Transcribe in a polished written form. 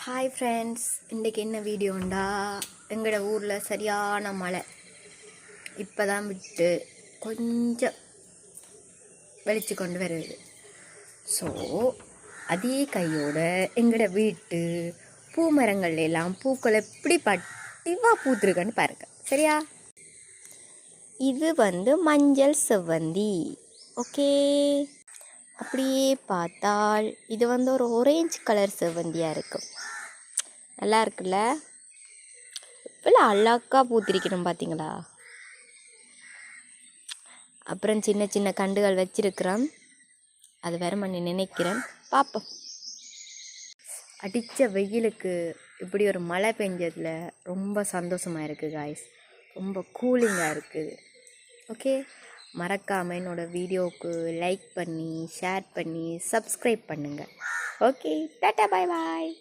Hi friends, இன்றைக்கி என்ன வீடியோண்டா, எங்களோட ஊரில் சரியான மழை. இப்போ தான் விட்டு கொஞ்சம் வெளிச்சு கொண்டு வருது. ஸோ அதே கையோட எங்களோட வீட்டு பூமரங்கள் எல்லாம் பூக்கள் எப்படி பட்டிவாக பூத்துருக்கன்னு பாருங்க. சரியா? இது மஞ்சள் செவ்வந்தி. ஓகே, அப்படியே பார்த்தால் இது ஒரு ஆரஞ்சு கலர் செவ்வந்தியாக இருக்கும். நல்லா இருக்குல்ல? இவ்வளோ அழகாக பூத்திருக்கணும் பார்த்தீங்களா? அப்புறம் சின்ன சின்ன கண்டுகள் வச்சிருக்கிறோம். அது வேற பண்ணி நினைக்கிறேன், பார்ப்போம். அடித்த வெயிலுக்கு இப்படி ஒரு மழை பெஞ்சதில் ரொம்ப சந்தோஷமாக இருக்குது காய்ஸ். ரொம்ப கூலிங்காக இருக்குது. ஓகே, மறக்காமல் என்னோடய வீடியோவுக்கு லைக் பண்ணி ஷேர் பண்ணி சப்ஸ்கிரைப் பண்ணுங்கள். ஓகே, டாட்டா, பாய் பாய்.